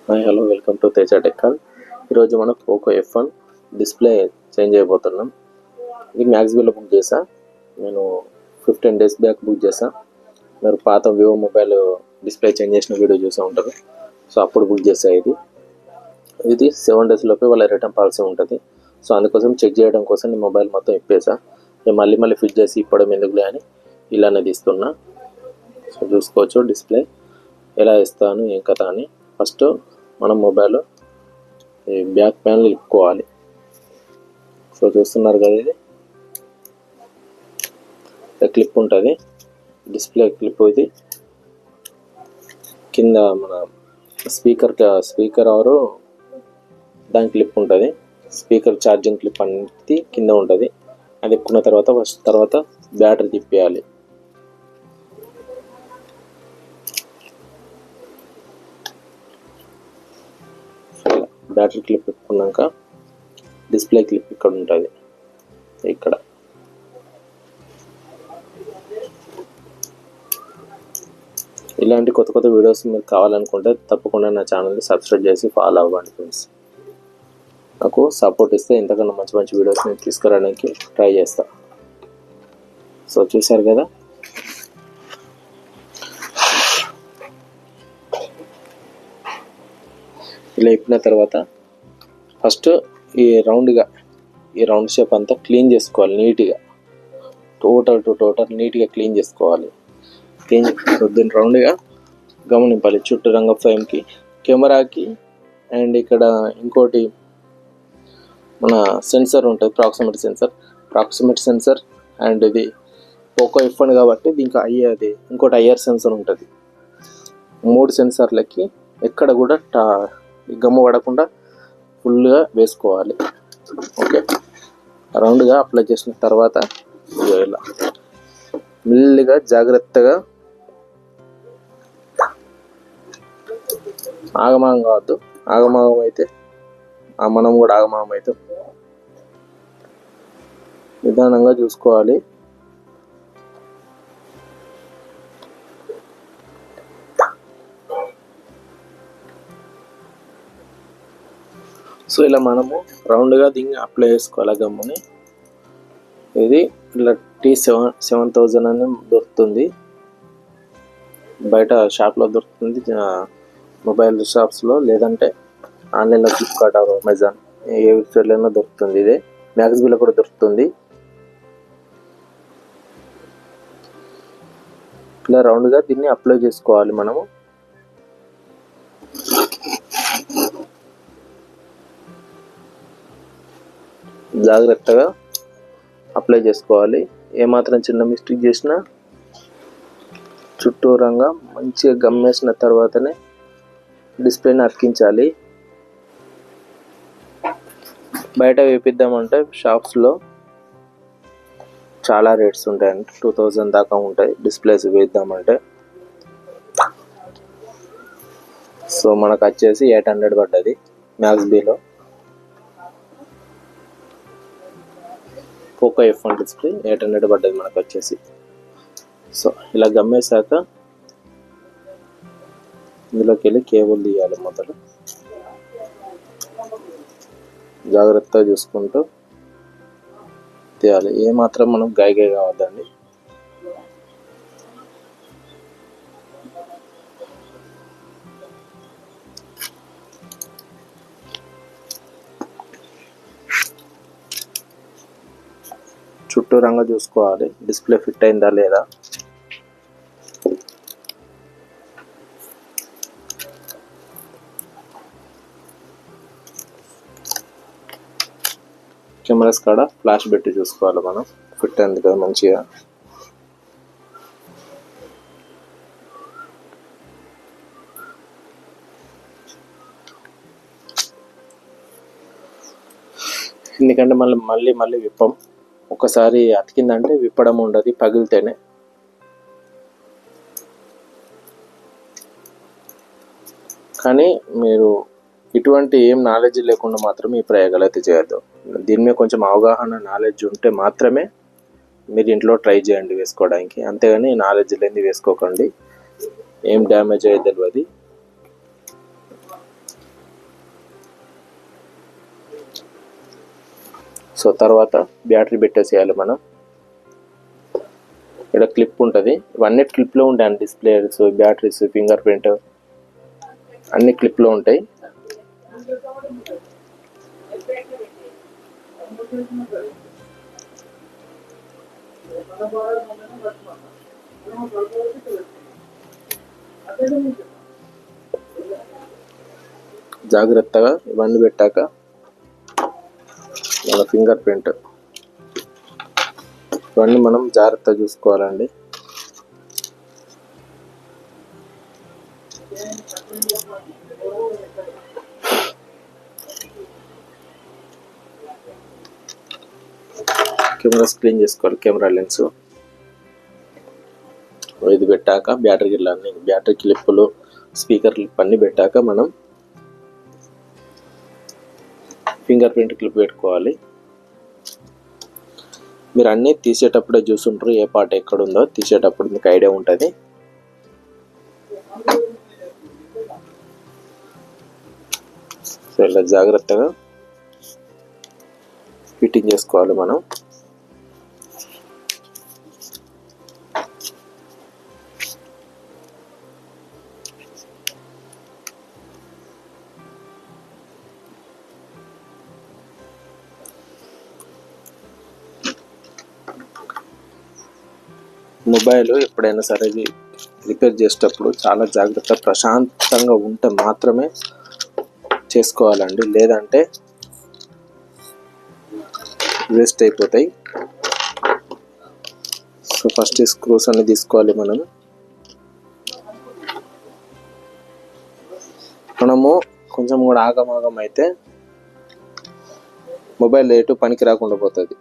Hi hello welcome to Teja టెక్కల్. ఈరోజు మనం పోకో F1 డిస్ప్లే చేంజ్ అయిపోతున్నాం. ఇది మ్యాక్స్బీలో బుక్ చేసా. నేను 15 days బ్యాక్ బుక్ చేసా. మీరు పాత వివో మొబైల్ డిస్ప్లే చేంజ్ చేసిన వీడియో చూసే ఉంటారు. సో అప్పుడు బుక్ చేసా. ఇది 7 days లోపే వాళ్ళ రిటర్న్ పాలసీ ఉంటుంది. సో అందుకోసం చెక్ చేయడం కోసం నేను మొబైల్ మొత్తం ఇప్పేసా. నేను మళ్ళీ ఫిట్ చేసి ఇప్పడం ఎందుకులే అని ఇలానే తీస్తున్నా. సో చూసుకోవచ్చు డిస్ప్లే ఎలా ఇస్తాను ఏం కథ అని. ఫస్ట్ మనం మొబైల్ బ్యాక్ ప్యానల్ ఇప్పుకోవాలి. సో చూస్తున్నారు కదా, ఇది క్లిప్ ఉంటుంది, డిస్ప్లే క్లిప్. ఇది కింద మన స్పీకర్ ఆరు దాని క్లిప్ ఉంటుంది. స్పీకర్ ఛార్జింగ్ క్లిప్ అనేది కింద ఉంటుంది. అది ఎక్కున్న తర్వాత బ్యాటరీ తిప్పేయాలి. బ్యాటరీ క్లిప్ పెట్టుకున్నాక డిస్ప్లే క్లిప్ ఇక్కడ ఉంటుంది. ఇక్కడ ఇలాంటి కొత్త వీడియోస్ మీకు కావాలనుకుంటే తప్పకుండా నా ఛానల్ని సబ్స్క్రైబ్ చేసి ఫాలో అవ్వండి ఫ్రెండ్స్. నాకు సపోర్ట్ ఇస్తే ఇంతకన్నా మంచి వీడియోస్ నేను తీసుకురావడానికి ట్రై చేస్తా. సో చూసారు కదా, ఇలా ఇప్పిన తర్వాత ఫస్ట్ ఈ రౌండ్ షేప్ అంతా క్లీన్ చేసుకోవాలి. నీట్గా టోటల్ నీట్గా క్లీన్ చేసుకోవాలి. దీన్ని రౌండ్గా గమనింపాలి. చుట్టూ రంగ ఫ్రేమ్కి, కెమెరాకి, అండ్ ఇక్కడ ఇంకోటి మన సెన్సర్ ఉంటుంది, ప్రాక్సిమిటీ సెన్సర్. అండ్ ఇది పోకో F1 కాబట్టి దీనికి ఇంకోటి ఐఆర్ సెన్సర్ ఉంటుంది. 3 సెన్సార్లకి ఎక్కడ కూడా గమ్ము పడకుండా ఫుల్గా వేసుకోవాలి. ఓకే, రౌండ్గా అప్లై చేసిన తర్వాత ఇలా మెల్లిగా జాగ్రత్తగా, ఆగమాగం కావద్దు. ఆగమాగం అయితే మనం కూడా ఆగమాగం అవుతాం. నిదానంగా చూసుకోవాలి. సో ఇలా మనము రౌండ్గా దీన్ని అప్లై చేసుకోవాలి గమ్ముని. ఇది ఇలా T7000 అని దొరుకుతుంది, బయట షాప్లో దొరుకుతుంది, మొబైల్ షాప్స్లో, లేదంటే ఆన్లైన్లో ఫ్లిప్కార్ట్ ఆర్ అమెజాన్ ఏ వెబ్సైట్లైనా దొరుకుతుంది. ఇదే మ్యాక్స్బీలో కూడా దొరుకుతుంది. ఇలా రౌండ్గా దీన్ని అప్లై చేసుకోవాలి. మనము జాగ్రత్తగా అప్లై చేసుకోవాలి. ఏమాత్రం చిన్న మిస్టేక్ చేసినా చుట్టూరంగా మంచిగా గమ్మేసిన తర్వాతనే డిస్ప్లేని అతికించాలి. బయట వేపిద్దామంటే షాప్స్లో చాలా రేట్స్ ఉంటాయండి, 2000 దాకా ఉంటాయి డిస్ప్లేస్ వేద్దామంటే. సో మనకు వచ్చేసి 800 పడ్డది మ్యాక్స్బీలో. పోకో F1 డిస్ప్లే 800 పడ్డది మనకు వచ్చేసి. సో ఇలా గమ్మేశాక ఇందులోకి వెళ్ళి కేబుల్ తీయాలి. మొదలు జాగ్రత్తగా చూసుకుంటూ తీయాలి. ఏమాత్రం మనం గాయ కావద్దండి. చుట్టూరంగా చూసుకోవాలి డిస్ప్లే ఫిట్ అయిందా లేదా. కెమెరాస్ కాడ ఫ్లాష్ పెట్టి చూసుకోవాలి మనం, ఫిట్ అయింది కదా మంచిగా. ఎందుకంటే మళ్ళీ విప్పం. ఒకసారి అతికిందంటే విప్పడం ఉండదు, పగిలితేనే. కానీ మీరు ఇటువంటి ఏం నాలెడ్జ్ లేకుండా మాత్రం ఈ ప్రయోగాలు అయితే చేయొద్దు. దీని మీద కొంచెం అవగాహన, నాలెడ్జ్ ఉంటే మాత్రమే మీరు ఇంట్లో ట్రై చేయండి వేసుకోవడానికి. అంతేగాని నాలెడ్జ్ లేనిది వేసుకోకండి, ఏం డ్యామేజ్ అయ్యేది తెలియదు. సో తర్వాత బ్యాటరీ పెట్టేసేయాలి మనం. ఇక్కడ క్లిప్ ఉంటుంది, ఇవన్నీ క్లిప్లో ఉంటాయి. డిస్ప్లేస్, బ్యాటరీస్, ఫింగర్ ప్రింట్ అన్ని క్లిప్లో ఉంటాయి. జాగ్రత్తగా ఇవన్నీ పెట్టాక మన ఫింగర్ ప్రింట్ ఇవన్నీ మనం జాగ్రత్తగా చూసుకోవాలండి. కెమెరా క్లీన్ చేసుకోవాలి, కెమెరా లెన్స్. ఇది పెట్టాక బ్యాటరీ క్లిప్పులు, స్పీకర్ క్లిప్ అన్నీ పెట్టాక మనం ఫింగర్ ప్రింట్ క్లిప్ పెట్టుకోవాలి. మీరు అన్నీ తీసేటప్పుడే చూసుంటారు ఏ పార్ట్ ఎక్కడ ఉందో, తీసేటప్పుడు మీకు ఐడియా ఉంటుంది. సో ఇలా జాగ్రత్తగా ఫిట్టింగ్ చేసుకోవాలి మనం. మొబైల్ ఎప్పుడైనా సరే రిపేర్ చేసేటప్పుడు చాలా జాగ్రత్త, ప్రశాంతంగా ఉంటే మాత్రమే చేసుకోవాలండి, లేదంటే వేస్ట్ అయిపోతాయి. సో ఫస్ట్ స్క్రూస్ అన్ని తీసుకోవాలి మనము కొంచెం కూడా ఆగమాగం అయితే మొబైల్ ఎటు పనికి రాకుండా పోతుంది.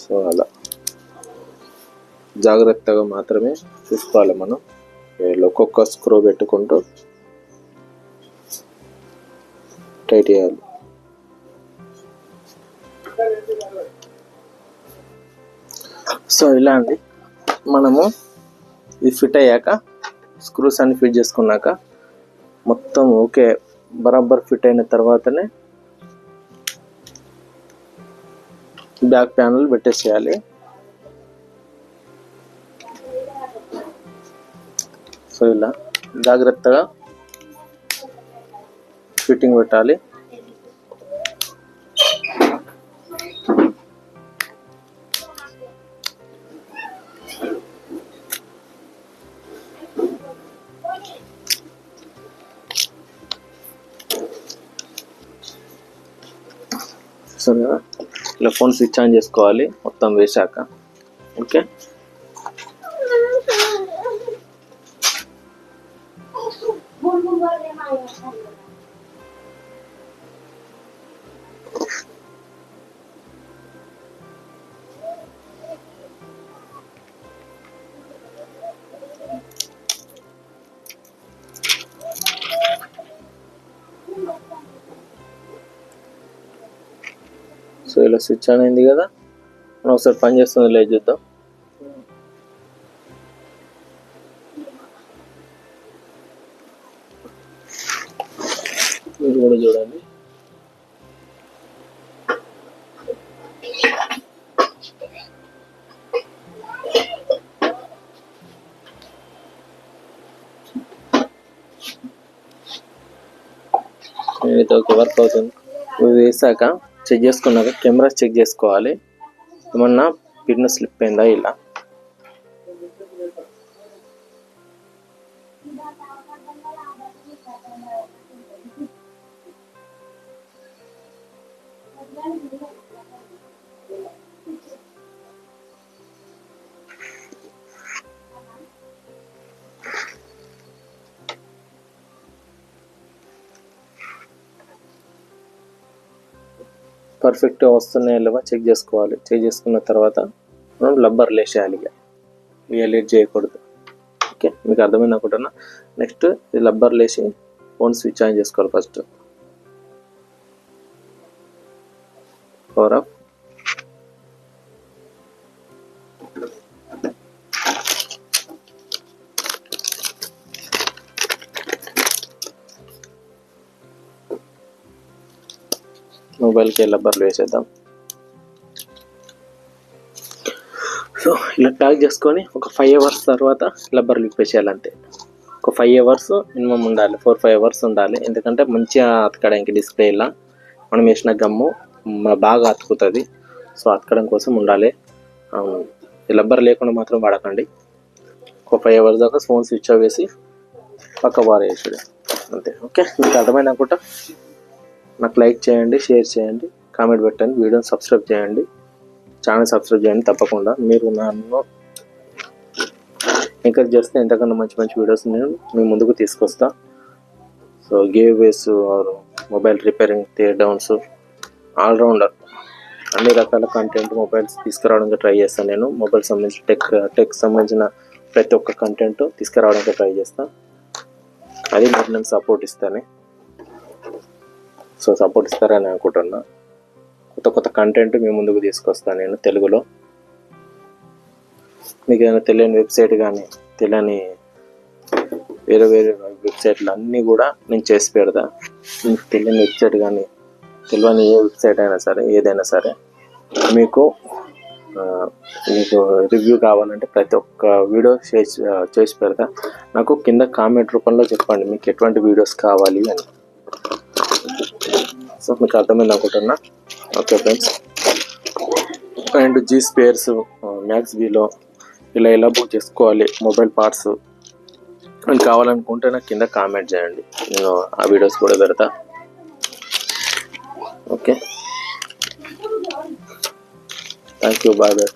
సో అలా జాగ్రత్తగా మాత్రమే చూసుకోవాలి మనం. ఒక్కొక్క స్క్రూ పెట్టుకుంటూ టైట్ చేయాలి. సో ఇలా అండి, మనము ఇది ఫిట్ అయ్యాక స్క్రూస్ అన్ని ఫిట్ చేసుకున్నాక మొత్తం ఓకే బరాబర్ ఫిట్ అయిన తర్వాతనే బ్యాక్ ప్యానల్ పెట్టేసేయాలి. సో ఇలా జాగ్రత్తగా ఫిట్టింగ్ పెట్టాలి. సో ఇలా ఫోన్ స్విచ్ ఆన్ చేసుకోవాలి మొత్తం వేసాక. ఓకే, సో ఇలా స్విచ్ ఆన్ అయింది కదా, మనం ఒకసారి పని చేస్తుంది లేదు చూద్దాం. ఇది కూడా చూడండి. నేనైతే ఒక వర్క్ అవుతుంది. ఇవి వేసాక చెక్ చేసుకున్నాక కెమెరా చెక్ చేసుకోవాలి, ఏమన్నా పిన్ స్లిప్ అయిందా. ఇలా పర్ఫెక్ట్గా వస్తున్నాయా లేవా చెక్ చేసుకోవాలి. చెక్ చేసుకున్న తర్వాత మనం రబ్బర్ లేసేయాలి, ఇక లేట్ చేయకూడదు. ఓకే, మీకు అర్థమైంది అనుకుంటున్నా. నెక్స్ట్ ఇది రబ్బర్ లేసి ఫోన్ స్విచ్ ఆన్ చేసుకోవాలి. ఫస్ట్ పవర్ ఆఫ్, మొబైల్కి రబ్బర్లు వేసేద్దాం. సో ఇలా ప్యాక్ చేసుకొని ఒక 5 అవర్స్ తర్వాత రబ్బర్లు విప్పేసేయాలి అంతే. ఒక 5 అవర్స్ మినిమం ఉండాలి, 4-5 అవర్స్ ఉండాలి. ఎందుకంటే మంచిగా అతకడానికి డిస్ప్లే ఇలా మనం వేసిన గమ్ము బాగా అతుకుతుంది. సో అతకడం కోసం ఉండాలి. రబ్బర్ లేకుండా మాత్రం వాడకండి. ఒక 5 అవర్స్ దాకా ఫోన్ స్విచ్ ఆఫ్ వేసి పక్క పారేసాడు అంతే. ఓకే, మీకు అర్థమైంది అనుకుంటా. నాకు లైక్ చేయండి, షేర్ చేయండి, కామెంట్ పెట్టండి, వీడియోని సబ్స్క్రైబ్ చేయండి, ఛానల్ సబ్స్క్రైబ్ చేయండి తప్పకుండా. మీరు నన్ను ఎంకరేజ్ చేస్తే ఎంతకన్నా మంచి మంచి వీడియోస్ నేను మీ ముందుకు తీసుకొస్తా. So giveaways or mobile repairing, teardowns, allrounder అన్ని రకాల కంటెంట్ మొబైల్స్ తీసుకురావడానికి ట్రై చేస్తాను నేను. మొబైల్ సంబంధించిన టెక్ సంబంధించిన ప్రతి ఒక్క కంటెంట్ తీసుకురావడానికి ట్రై చేస్తాను. అది మీరు నేను సపోర్ట్ ఇస్తాను. సో సపోర్ట్ ఇస్తారని అనుకుంటున్నా. కొత్త కంటెంట్ మీ ముందుకు తీసుకొస్తాను నేను తెలుగులో. మీకు ఏదైనా తెలియని వెబ్సైట్ కానీ తెలియని వేరే వెబ్సైట్లు అన్నీ కూడా నేను చేసి పెడతా. మీకు తెలియని వెబ్సైట్ కానీ తెలియని ఏ వెబ్సైట్ అయినా సరే, ఏదైనా సరే మీకు రివ్యూ కావాలంటే ప్రతి ఒక్క వీడియో చేసి పెడతా. నాకు కింద కామెంట్ రూపంలో చెప్పండి మీకు ఎటువంటి వీడియోస్ కావాలి అని. సో మీకు అర్థమైంది అనుకుంటున్నా. Okay friends, and G spares, మ్యాక్స్బీలో ఇలా బుక్ చేసుకోవాలి మొబైల్ పార్ట్స్ అని కావాలనుకుంటే నాకు కింద కామెంట్ చేయండి, నేను ఆ వీడియోస్ కూడా పెడతా. Okay, thank you, bye bye.